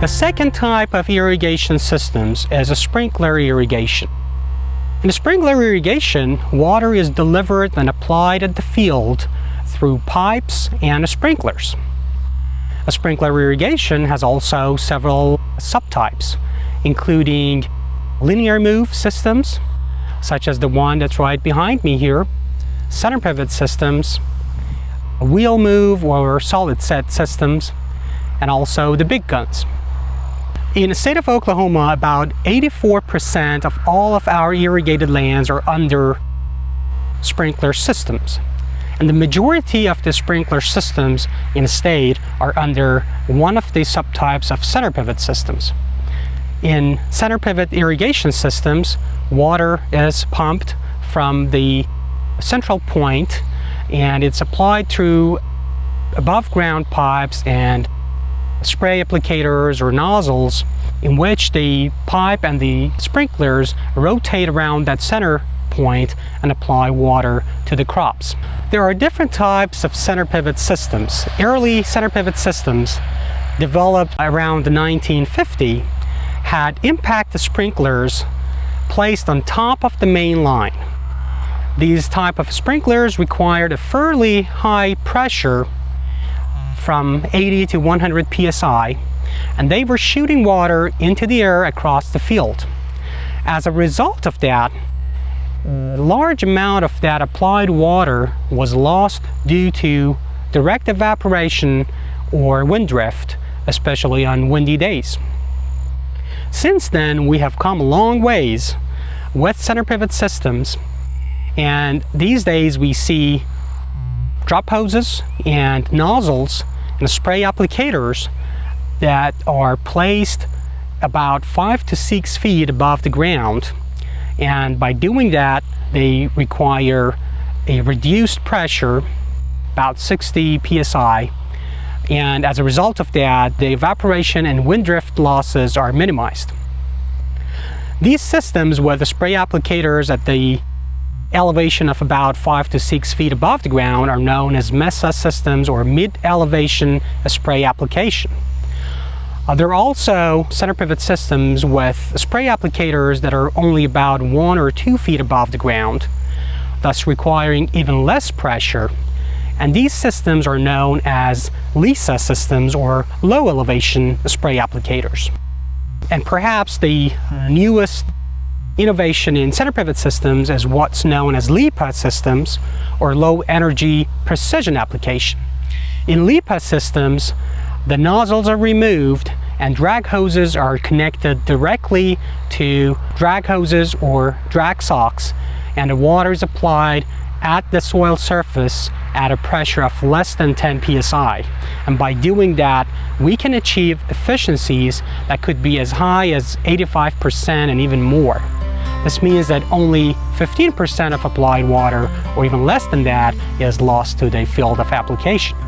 The second type of irrigation systems is a sprinkler irrigation. In sprinkler irrigation, water is delivered and applied at the field through pipes and sprinklers. A sprinkler irrigation has also several subtypes, including linear move systems, such as the one that's right behind me here, center pivot systems, wheel move or solid set systems, and also the big guns. In the state of Oklahoma, about 84% of all of our irrigated lands are under sprinkler systems. And the majority of the sprinkler systems in the state are under one of the subtypes of center pivot systems. In center pivot irrigation systems, water is pumped from the central point and it's applied through above ground pipes and spray applicators or nozzles, in which the pipe and the sprinklers rotate around that center point and apply water to the crops. There are different types of center pivot systems. Early center pivot systems, developed around 1950, had impact sprinklers placed on top of the main line. These type of sprinklers required a fairly high pressure from 80 to 100 psi, and they were shooting water into the air across the field. As a result of that, a large amount of that applied water was lost due to direct evaporation or wind drift, especially on windy days. Since then, we have come a long ways with center pivot systems, and these days we see drop hoses and nozzles and spray applicators that are placed about 5 to 6 feet above the ground, and by doing that they require a reduced pressure, about 60 psi, and as a result of that the evaporation and wind drift losses are minimized. These systems with the spray applicators at the elevation of about 5 to 6 feet above the ground are known as MESA systems, or mid-elevation spray application. There are also center pivot systems with spray applicators that are only about 1 or 2 feet above the ground, thus requiring even less pressure. And these systems are known as LESA systems, or low elevation spray applicators. And perhaps the newest innovation in center pivot systems is what's known as LEPA systems, or low energy precision application. In LEPA systems, the nozzles are removed and drag hoses are connected directly to drag hoses or drag socks, and the water is applied at the soil surface at a pressure of less than 10 psi. And by doing that, we can achieve efficiencies that could be as high as 85% and even more. This means that only 15% of applied water, or even less than that, is lost to the field of application.